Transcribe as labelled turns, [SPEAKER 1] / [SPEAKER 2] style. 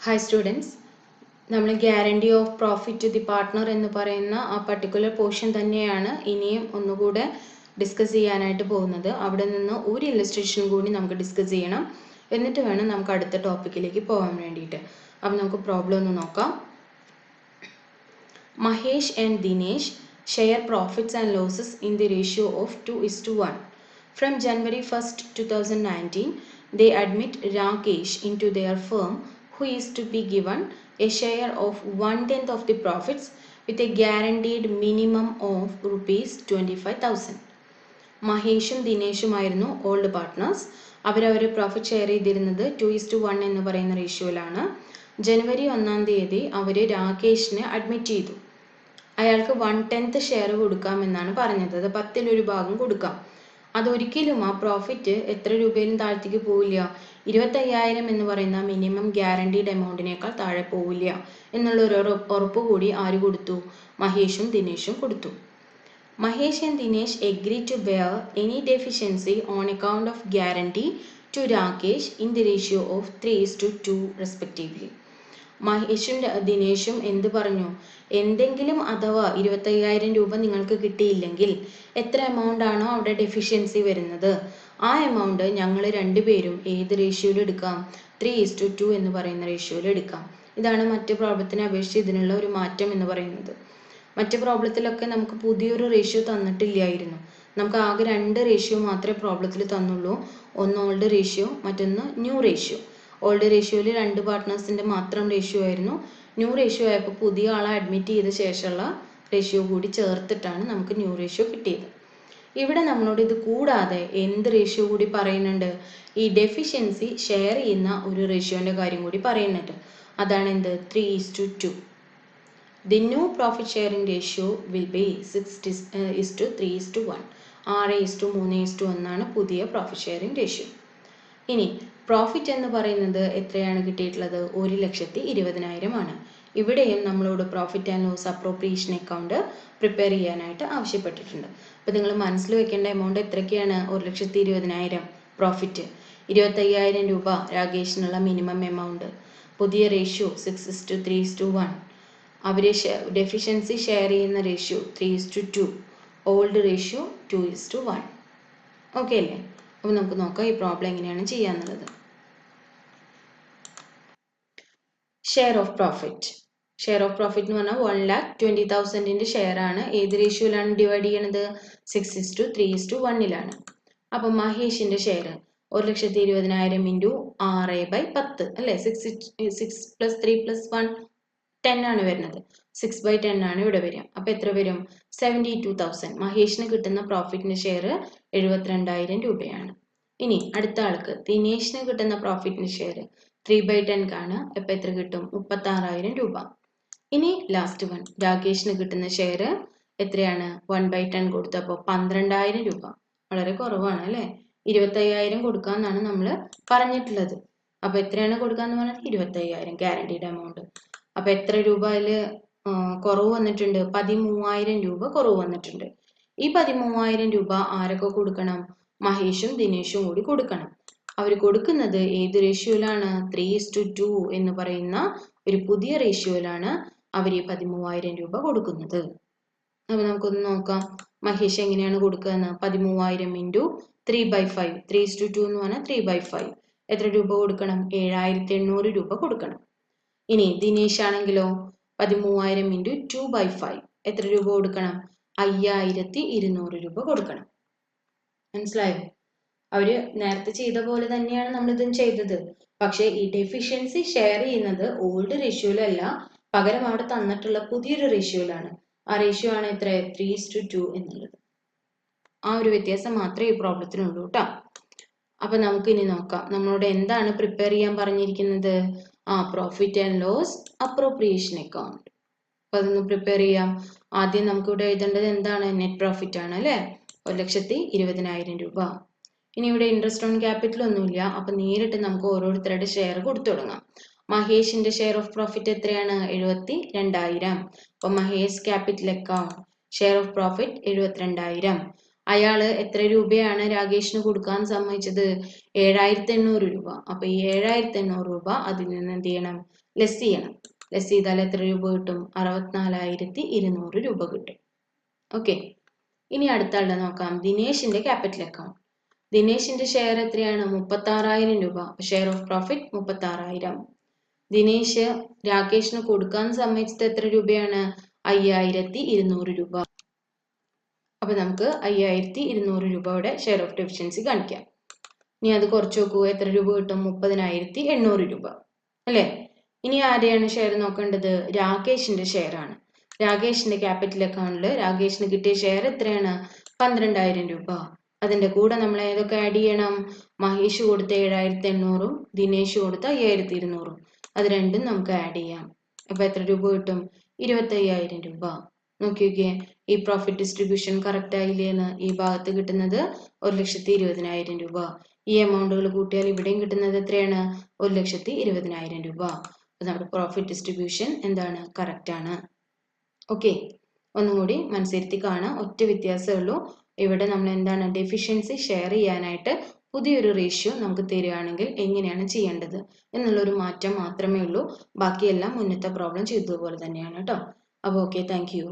[SPEAKER 1] Hi students, നമ്മൾ guarantee of profit to the partner എന്ന് പറയുന്ന ആ പർട്ടിക്കുലർ പോർഷൻ തന്നെയാണ് ഇനിയും ഒന്നുകൂടെ ഡിസ്കസ് ചെയ്യാനായിട്ട് പോകുന്നത്. അവിടെ നിന്ന് ഒരു ഇല്ലസ്ട്രേഷൻ കൂടി നമുക്ക് ഡിസ്കസ് ചെയ്യണം, എന്നിട്ട് വേണം നമുക്ക് അടുത്ത ടോപ്പിക്കിലേക്ക് പോകാൻ വേണ്ടിയിട്ട്. അപ്പം നമുക്ക് പ്രോബ്ലം ഒന്ന് നോക്കാം. Mahesh and Dinesh share profits and losses in the ratio of 2:1. From January 1st, 2019, they admit Rakesh into their firm, who is to be given a share of 1/10 of the profits with a guaranteed minimum of rupees 25,000. മഹേഷും ദിനേഷുമായിരുന്നു old partners. അവരവർ profit share ചെയ്തിരുന്നത് 2:1 എന്ന് പറയുന്ന റേഷ്യോയിലാണ്. ജനുവരി 1-ാം തീയതി അവർ രാകേഷിനെ admit ചെയ്തു. അയാൾക്ക് 1/10 share കൊടുക്കാമെന്നാണ് പറഞ്ഞത്. അത് 10-ൽ 1 ഭാഗം കൊടുക്കാം. അതൊരിക്കലും ആ പ്രോഫിറ്റ് എത്ര രൂപയിലും താഴത്തേക്ക് പോവില്ല. 25,000 എന്ന് പറയുന്ന മിനിമം ഗ്യാരണ്ടീഡ് എമൗണ്ടിനേക്കാൾ താഴെ പോവില്ല എന്നുള്ള ഒരു ഉറപ്പ് കൂടി ആര് കൊടുത്തു? മഹേഷും ദിനേഷും കൊടുത്തു. Mahesh and Dinesh agreed to bear any deficiency on account of guarantee to Rakesh in the ratio of 3:2 respectively. മഹേഷും ദിനേഷും എന്ത് പറഞ്ഞു? എന്തെങ്കിലും അഥവാ 25,000 രൂപ നിങ്ങൾക്ക് കിട്ടിയില്ലെങ്കിൽ എത്ര എമൗണ്ട് ആണോ അവിടെ ഡെഫിഷ്യൻസി വരുന്നത്, ആ എമൗണ്ട് ഞങ്ങൾ രണ്ടുപേരും ഏത് റേഷ്യോയിൽ എടുക്കാം? 3:2 എന്ന് പറയുന്ന റേഷ്യോയിൽ എടുക്കാം. ഇതാണ് മറ്റ് പ്രോബ്ലത്തിനെ അപേക്ഷിച്ച് ഇതിനുള്ള ഒരു മാറ്റം എന്ന് പറയുന്നത്. മറ്റ് പ്രോബ്ലത്തിലൊക്കെ നമുക്ക് പുതിയൊരു റേഷ്യോ തന്നിട്ടില്ലായിരുന്നു. നമുക്ക് ആകെ 2 റേഷ്യോ മാത്രമേ പ്രോബ്ലത്തിൽ തന്നുള്ളൂ. ഒന്ന് ഓൾഡ് റേഷ്യോ, മറ്റൊന്ന് ന്യൂ റേഷ്യോ. ഓൾഡ് റേഷ്യോയിൽ 2 പാർട്ട്നേഴ്സിൻ്റെ മാത്രം റേഷ്യോ ആയിരുന്നു. ന്യൂ റേഷ്യോ ആയപ്പോൾ പുതിയ ആളെ അഡ്മിറ്റ് ചെയ്ത ശേഷമുള്ള റേഷ്യോ കൂടി ചേർത്തിട്ടാണ് നമുക്ക് ന്യൂ റേഷ്യോ കിട്ടിയത്. ഇവിടെ നമ്മളോട് ഇത് കൂടാതെ എന്ത് റേഷ്യോ കൂടി പറയുന്നുണ്ട്? ഈ ഡെഫിഷ്യൻസി ഷെയർ ചെയ്യുന്ന ഒരു റേഷ്യോൻ്റെ കാര്യം കൂടി പറയുന്നുണ്ട്. അതാണ് എന്ത്? 3:2. The new profit sharing ratio will be 6:3:1. 6:3:1 ആണ് പുതിയ പ്രോഫിറ്റ് ഷെയറിംഗ് റേഷ്യോ. ഇനി പ്രോഫിറ്റ് എന്ന് പറയുന്നത് എത്രയാണ് കിട്ടിയിട്ടുള്ളത്? 1,20,000 ആണ്. ഇവിടെയും നമ്മളോട് profit and loss appropriation account prepare ചെയ്യാനായിട്ട് ആവശ്യപ്പെട്ടിട്ടുണ്ട്. അപ്പോൾ നിങ്ങൾ മനസ്സിൽ വെക്കേണ്ട എമൗണ്ട് എത്രയൊക്കെയാണ്? 1,20,000 പ്രോഫിറ്റ്, 25,000 രൂപ രാകേഷിനുള്ള മിനിമം എമൗണ്ട്, പുതിയ റേഷ്യോ 6:3:1, അവർ ഡെഫിഷ്യൻസി ഷെയർ ചെയ്യുന്ന റേഷ്യോ 3:2, ഓൾഡ് റേഷ്യോ 2:1. ഓക്കെ അല്ലേ? അപ്പോൾ നമുക്ക് നോക്കാം ഈ പ്രോബ്ലം എങ്ങനെയാണ് ചെയ്യാന്നുള്ളത്. Share of profit. Share of profit എന്ന് പറഞ്ഞാൽ 1,20,000 ഷെയർ ആണ്. ഏത് റേഷ്യോയിലാണ് ഡിവൈഡ് ചെയ്യണത്? 6:3:1. അപ്പം മഹേഷിന്റെ ഷെയർ 1,20,000 ഇൻറ്റു 6/10 അല്ലേ? 6 + 3 + 1 10 ആണ് വരുന്നത്. 6/10 ആണ് ഇവിടെ വരിക. അപ്പം എത്ര വരും? 72,000. മഹേഷിന് കിട്ടുന്ന പ്രോഫിറ്റിന്റെ ഷെയർ 72,000 രൂപയാണ്. ഇനി അടുത്ത ആൾക്ക് ദിനേഷിന് കിട്ടുന്ന പ്രോഫിറ്റിന്റെ ഷെയർ 3/10 ആണ്. അപ്പം എത്ര കിട്ടും? 36,000 രൂപ. ഇനി ലാസ്റ്റ് വൺ രാകേഷിന് കിട്ടുന്ന ഷെയർ എത്രയാണ്? 1/10 കൊടുത്തപ്പോൾ 12,000 രൂപ. വളരെ കുറവാണ് അല്ലേ? 25,000 കൊടുക്കാന്നാണ് നമ്മൾ പറഞ്ഞിട്ടുള്ളത്. അപ്പം എത്രയാണ് കൊടുക്കാന്ന് പറഞ്ഞത്? 25,000 ഗ്യാരണ്ടീഡ് എമൗണ്ട്. അപ്പം എത്ര രൂപ അതിൽ കുറവ് വന്നിട്ടുണ്ട്? 13,000 രൂപ കുറവ് വന്നിട്ടുണ്ട്. ഈ 13,000 രൂപ ആരൊക്കെ കൊടുക്കണം? മഹേഷും ദിനേഷും കൂടി കൊടുക്കണം. അവർ കൊടുക്കുന്നത് ഏത് റേഷ്യോയിലാണ്? 3:2 എന്ന് പറയുന്ന ഒരു പുതിയ റേഷ്യോയിലാണ് അവർ ഈ 13,000 രൂപ കൊടുക്കുന്നത്. അപ്പോൾ നമുക്കൊന്ന് നോക്കാം മഹേഷ് എങ്ങനെയാണ് കൊടുക്കുക. 13,000 ഇൻറ്റു 3/5. 3:2 എന്ന് പറഞ്ഞാൽ 3/5. എത്ര രൂപ കൊടുക്കണം? 7,800 രൂപ കൊടുക്കണം. ഇനി ദിനേശ് ആണെങ്കിലോ 13,000 ഇൻറ്റു 2/5. എത്ര രൂപ കൊടുക്കണം? 5,200 രൂപ കൊടുക്കണം. മനസ്സിലായോ? അവര് നേരത്തെ ചെയ്ത പോലെ തന്നെയാണ് നമ്മളിതും ചെയ്തത്. പക്ഷെ ഈ ഡെഫിഷ്യൻസി ഷെയർ ചെയ്യുന്നത് ഓൾഡ് റേഷ്യോയിലല്ല, പകരം അവിടെ തന്നിട്ടുള്ള പുതിയൊരു റേഷ്യോയിലാണ്. ആ റേഷ്യോ ആണ് എത്ര? 3:2 എന്നുള്ളത്. ആ ഒരു വ്യത്യാസം മാത്രമേ ഈ പ്രോബ്ലത്തിനുള്ളൂ കേട്ടോ. അപ്പൊ നമുക്ക് ഇനി നോക്കാം നമ്മളോട് എന്താണ് പ്രിപ്പയർ ചെയ്യാൻ പറഞ്ഞിരിക്കുന്നത്. Profit and loss appropriation account. അപ്പൊ അതൊന്ന് പ്രിപ്പയർ ചെയ്യാം. ആദ്യം നമുക്ക് ഇവിടെ എഴുതേണ്ടത് എന്താണ്? നെറ്റ് പ്രോഫിറ്റ് ആണ് അല്ലേ? 1,20,000 രൂപ. ഇനി ഇവിടെ ഇൻട്രസ്റ്റ് ഓൺ ക്യാപിറ്റൽ ഒന്നുമില്ല. അപ്പൊ നേരിട്ട് നമുക്ക് ഓരോരുത്തരുടെ ഷെയർ കൊടുത്തു തുടങ്ങാം. മഹേഷിന്റെ ഷെയർ ഓഫ് പ്രോഫിറ്റ് എത്രയാണ്? 72,000. അപ്പൊ Mahesh capital account share of profit 72,000. അയാള് എത്ര രൂപയാണ് രാകേഷിന് കൊടുക്കാൻ സമ്മതിച്ചത്? 7,800 രൂപ. അപ്പൊ ഈ 7,800 രൂപ അതിൽ നിന്ന് എന്ത് ചെയ്യണം? ലെസ് ചെയ്യണം. ലെസ് ചെയ്താൽ എത്ര രൂപ കിട്ടും? 64,200 രൂപ കിട്ടും. ഓക്കെ, ഇനി അടുത്ത ആളുടെ നോക്കാം. ദിനേശിന്റെ ക്യാപിറ്റൽ അക്കൗണ്ട്. ദിനേശിന്റെ ഷെയർ എത്രയാണ്? 36,000 രൂപ. Share of profit 36,000. ദിനേശ് രാകേഷിന് കൊടുക്കാൻ സമ്മതിച്ചത് എത്ര രൂപയാണ്? 5,200 രൂപ. അപ്പൊ നമുക്ക് 5,200 രൂപയുടെ ഷെയർ ഓഫ് ഡെഫിഷ്യൻസി കാണിക്കാം. ഇനി അത് കുറച്ച് നോക്കൂ, എത്ര രൂപ കിട്ടും? 30,800 രൂപ അല്ലെ? ഇനി ആരെയാണ് ഷെയർ നോക്കേണ്ടത്? രാകേഷിന്റെ ഷെയർ ആണ്. രാകേഷിന്റെ ക്യാപിറ്റൽ അക്കൗണ്ടിൽ രാകേഷിന് കിട്ടിയ ഷെയർ എത്രയാണ്? 12,000 രൂപ. അതിന്റെ കൂടെ നമ്മൾ ഏതൊക്കെ ആഡ് ചെയ്യണം? മഹേഷ് കൊടുത്ത 7,800ഉം ദിനേശ് കൊടുത്ത 5,200ഉം. അത് രണ്ടും നമുക്ക് ആഡ് ചെയ്യാം. അപ്പൊ എത്ര രൂപ കിട്ടും? 25,000 രൂപ. നോക്കിയോക്കിയേ, ഈ പ്രോഫിറ്റ് ഡിസ്ട്രിബ്യൂഷൻ കറക്റ്റ് ആയില്ലേന്ന്? ഈ ഭാഗത്ത് കിട്ടുന്നത് 1,20,000 രൂപ. ഈ എമൗണ്ടുകൾ കൂട്ടിയാൽ ഇവിടെയും കിട്ടുന്നത് എത്രയാണ്? 1,20,000 രൂപ. അപ്പൊ നമ്മുടെ പ്രോഫിറ്റ് ഡിസ്ട്രിബ്യൂഷൻ എന്താണ്? കറക്റ്റ് ആണ്. ഓക്കെ, ഒന്നുകൂടി മനസ്സിരുത്തി കാണാം. ഒറ്റ വ്യത്യാസമേ ഉള്ളൂ. ഇവിടെ നമ്മൾ എന്താണ്? ഡെഫിഷ്യൻസി ഷെയർ ചെയ്യാനായിട്ട് പുതിയൊരു റേഷ്യോ നമുക്ക് തരികയാണെങ്കിൽ എങ്ങനെയാണ് ചെയ്യേണ്ടത് എന്നുള്ളൊരു മാറ്റം മാത്രമേ ഉള്ളൂ. ബാക്കിയെല്ലാം മുന്നത്തെ പ്രോബ്ലം ചെയ്തതുപോലെ തന്നെയാണ് കേട്ടോ. അപ്പോൾ ഓക്കെ, താങ്ക് യു.